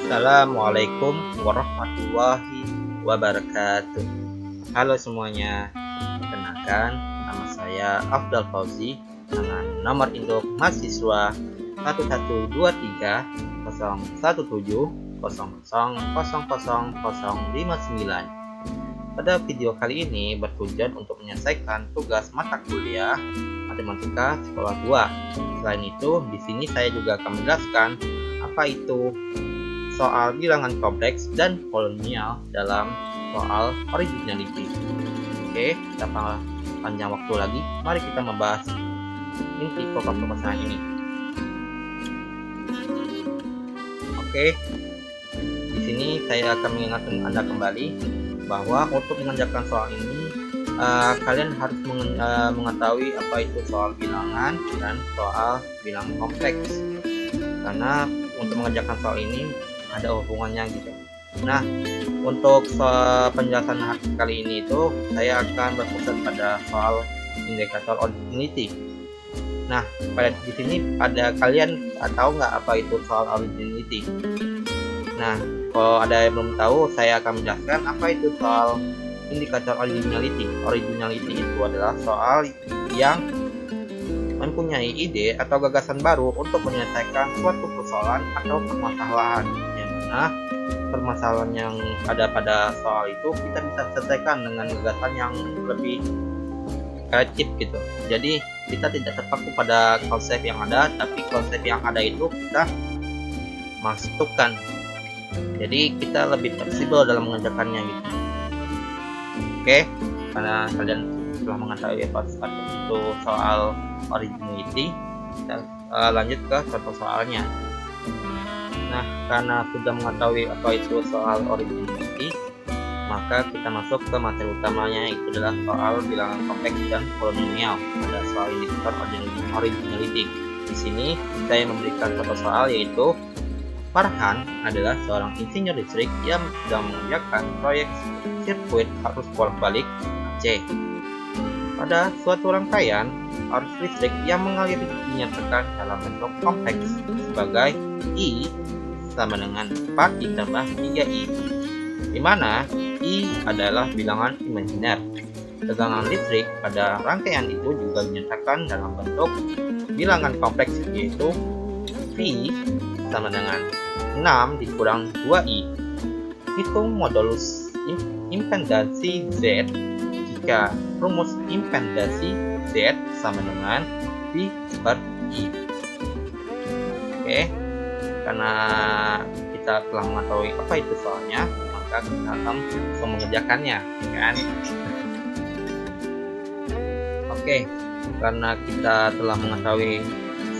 Assalamualaikum warahmatullahi wabarakatuh. Halo semuanya, perkenalkan nama saya Afdal Fauzi dengan nomor induk mahasiswa 1123017000059. Pada video kali ini bertujuan untuk menyelesaikan tugas mata kuliah Matematika Sekolah 2. Selain itu, di sini saya juga akan menjelaskan apa itu soal bilangan kompleks dan polinomial dalam soal originality. Oke, tanpa panjang waktu lagi, mari kita membahas inti pokok permasalahan ini. Oke, di sini saya akan mengingatkan Anda kembali bahwa untuk mengerjakan soal ini kalian harus mengetahui apa itu soal bilangan dan soal bilangan kompleks, karena untuk mengerjakan soal ini ada hubungannya gitu. Nah, untuk penjelasan kali ini itu saya akan berfokus pada soal indikator originality. Nah, pada di sini ada kalian tahu nggak apa itu soal originality? Nah, kalau ada yang belum tahu, saya akan menjelaskan apa itu soal indikator originality. Originality itu adalah soal yang mempunyai ide atau gagasan baru untuk menyelesaikan suatu persoalan atau permasalahan, yang mana permasalahan yang ada pada soal itu kita bisa selesaikan dengan gagasan yang lebih kreatif gitu. Jadi kita tidak terpaku pada konsep yang ada, tapi konsep yang ada itu kita masukkan. Jadi kita lebih fleksibel dalam mengerjakannya gitu. Oke, karena kalian telah mengetahui apa itu soal originality, kita lanjut ke contoh soalnya. Nah, karena sudah mengetahui apa itu soal originality, maka kita masuk ke materi utamanya, itu adalah soal bilangan kompleks dan polinomial pada soal indikator originality. Di sini saya memberikan contoh soal, yaitu Farhan adalah seorang insinyur listrik yang sedang mengerjakan proyek sirkuit arus bolak-balik Aceh. Pada suatu rangkaian arus listrik yang mengalir dinyatakan dalam bentuk kompleks sebagai I sama dengan 4 ditambah 3I, di mana I adalah bilangan imajiner. Tegangan listrik pada rangkaian itu juga dinyatakan dalam bentuk bilangan kompleks, yaitu V sama dengan 6 dikurang 2I. Hitung modulus impedansi Z jika rumus impedansi Z sama dengan V per I. Oke, karena kita telah mengetahui apa itu soalnya, maka kita akan langsung mengerjakannya, kan? Oke, karena kita telah mengetahui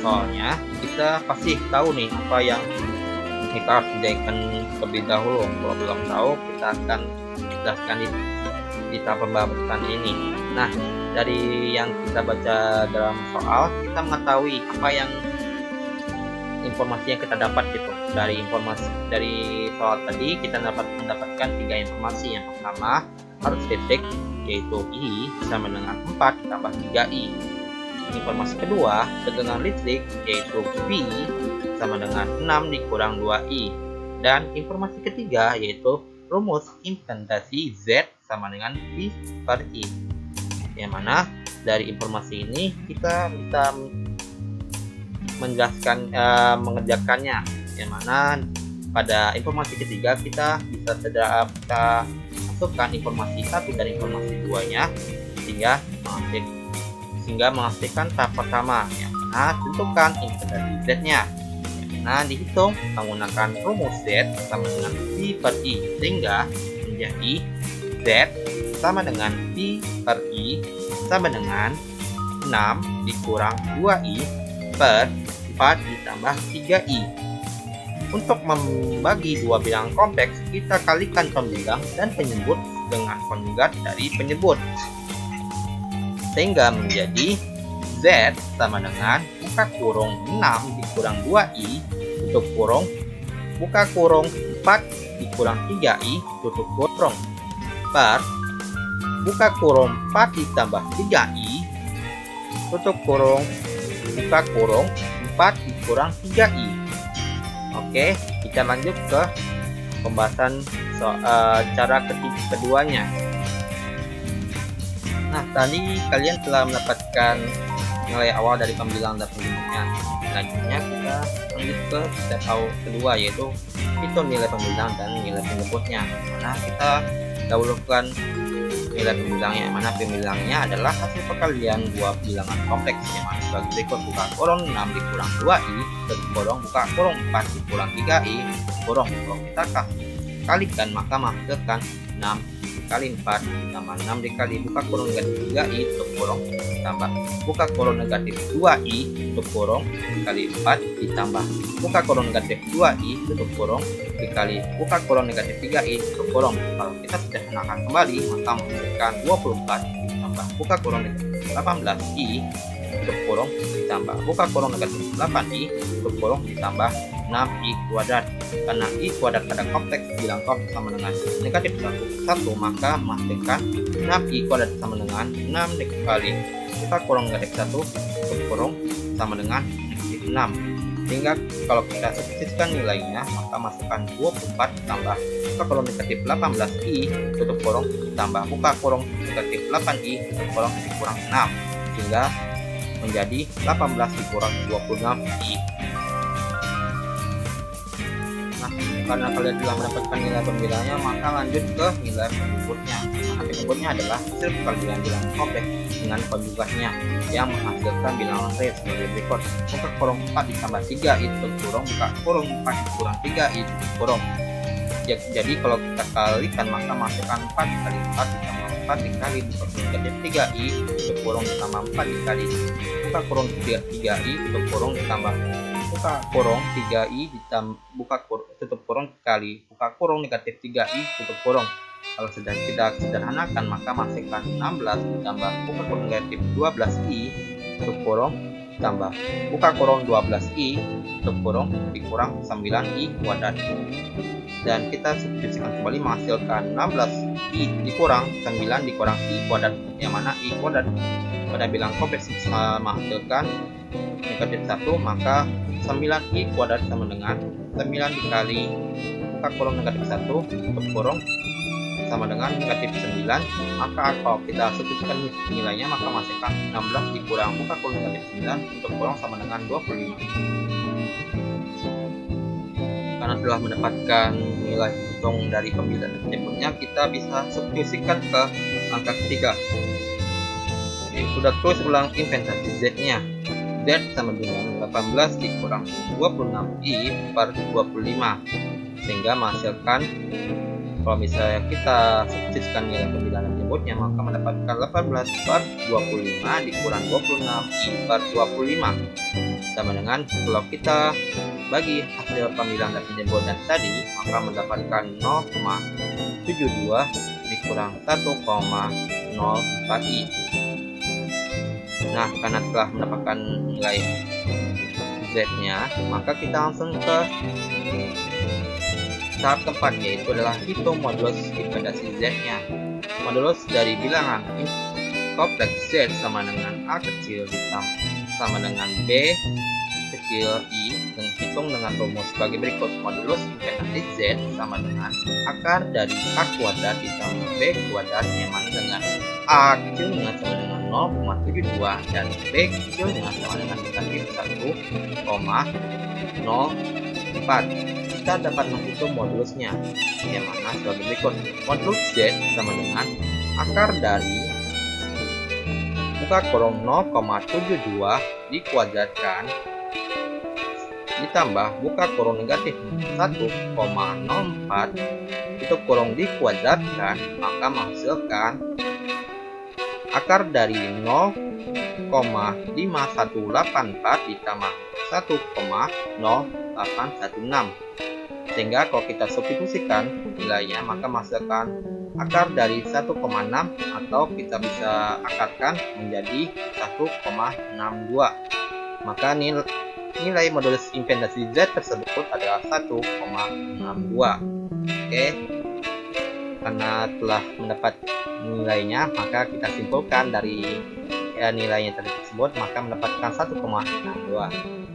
soalnya, kita pasti tahu nih apa yang kita harus kerjakan terlebih dahulu. Kalau belum tahu, kita akan jelaskan di tahap pembahasan ini. Nah, dari yang kita baca dalam soal, kita mengetahui apa yang informasi yang kita dapat gitu. Dari soal tadi kita mendapatkan 3 informasi. Yang pertama, arus listrik yaitu I sama dengan 4 tambah 3I. Informasi kedua, tegangan listrik yaitu V sama dengan 6 dikurang 2I. Dan informasi ketiga yaitu rumus impedasi Z sama dengan V per I. Yang mana dari informasi ini kita bisa menjelaskan mengerjakannya. Yang mana pada informasi ketiga kita bisa masukkan informasi satu dari informasi 2-nya sehingga menghasilkan tahap pertama, yang mana tentukan impedasi Z-nya. Nah, dihitung menggunakan rumus Z sama dengan V per I, sehingga menjadi Z sama dengan V per I sama dengan 6 dikurang 2I per 4 ditambah 3I. Untuk membagi dua bilangan kompleks, kita kalikan pembilang dan penyebut dengan konjugat dari penyebut, sehingga menjadi Z sama dengan buka kurung 6 dikurang 2I tutup kurung buka kurung 4 dikurang 3I tutup kurung per buka kurung 4 ditambah 3I tutup kurung buka kurung 4 dikurang 3I Oke, kita lanjut ke pembahasan cara keduanya. Nah, tadi kalian telah mendapatkan nilai awal dari pembilangan dan penjemputnya. Selanjutnya kita lanjut ke step kedua, yaitu hitung nilai pembilangan dan nilai penjemputnya. Nah, kita dahulukan nilai pembilangnya, mana pembilangnya adalah hasil perkalian dua bilangan kompleks yang mana sebagai berikut: buka kurung 6 dikurang 2i tutup kurung, buka kurung 4 dikurang 3i kurung. Kalau kita kalikan maka menghasilkan 6 dikali 4 ditambah 6 dikali buka kurung negatif 3i tutup kurung ditambah buka kurung negatif 2i tutup kurung dikali 4 ditambah buka kurung negatif 2i tutup kurung dikali buka kurung negatif 3i tutup kurung. Kalau kita sederhanakan kembali maka menghasilkan 24 ditambah buka kurung negatif 18i tutup kurung ditambah buka kurung negatif 8i tutup kurung ditambah 6i kuadrat. Karena i kuadrat pada kompleks bilang kompleks sama dengan negatif 1 maka menghasilkan 6i kuadrat sama dengan 6 dikali buka kurung negatif 1 tutup kurung sama dengan negatif 6. Sehingga kalau kita substitusikan nilainya maka masukkan 24 ditambah buka kurung negatif 18i tutup kurung ditambah buka kurung negatif 8i tutup kurung dikurang 6 sehingga menjadi 18 dikurang 26i. Nah, karena kalian telah mendapatkan nilai pembilangnya maka lanjut ke nilai penjemputnya. Nah, penjemputnya adalah hasil perkalian bilangan kompleks dengan konjugatnya yang menghasilkan bilangan real sebagai berikut: buka kurung 4 ditambah 3i tutup kurung buka kurung 4 dikurang 3i tutup kurung. Jadi kalau kita kalikan maka menghasilkan 4 kali 4 ditambah 4 dikali buka kurung negatif 3i tutup kurung ditambah 4 dikali buka kurung 3i tutup kurung ditambah buka kurung 3i ditambah buka kurung tutup kurung dikali buka kurung negatif 3i tutup kurung. Kalau sedang kita sederhanakan maka menghasilkan 16 ditambah buka kurung negatif 12i tutup kurung ditambah buka kurung 12i tutup kurung dikurang 9i kuadrat. Dan kita substitusikan kembali menghasilkan 16i dikurang 9 dikurang i kuadrat, yang mana i kuadrat pada bilangan kompleks menghasilkan negatif 1 maka 9i kuadrat sama dengan 9 dikali buka kurung negatif 1 tutup kurung sama dengan negatif 9. Maka kalau kita substitusikan nilainya maka menghasilkan 16 dikurang buka kurung negatif 9 tutup kurung sama dengan 25. Karena telah mendapatkan nilai hitung dari pembilangan dan penjemputnya, kita bisa substitusikan ke angka ketiga. Sudah tulis ulang inventaris Z-nya. Z sama dengan 18 dikurang 26i per 25 sehingga menghasilkan, kalau misalnya kita substitusikan nilai pembilangan dan penjemputnya maka mendapatkan 18 per 25 dikurang 26i per 25 sama dengan, kalau kita bagi hasil pembilangan dan penjemputan tadi maka mendapatkan 0,72 dikurang 1,04i. Nah, karena telah mendapatkan nilai Z-nya maka kita langsung ke tahap keempat, yaitu adalah hitung modulus invariasi Z-nya. Modulus dari bilangan kompleks Z sama dengan A kecil ditambah sama dengan B kecil i dan hitung dengan rumus sebagai berikut: modulus invariasi Z sama dengan akar dari A kuadrat ditambah B kuadrat, yang mana dengan A kecil dengan sama dengan 0,72 dan B kecil dengan sama dengan negatif 1,04. Kita dapat menghitung modulusnya, yang mana sebagai berikut: modulus Z sama dengan akar dari buka kurung 0,72 dikuadratkan ditambah buka kurung negatif 1,04 tutup kurung dikuadratkan, maka menghasilkan akar dari 0,5184 ditambah 1,0816 sehingga kalau kita substitusikan nilainya maka menghasilkan akar dari 1,6 atau kita bisa akarkan menjadi 1,62. Maka nilai modulus invariasi Z tersebut adalah 1,62. Oke, karena telah mendapat nilainya maka kita simpulkan dari nilainya tersebut maka mendapatkan 1,62.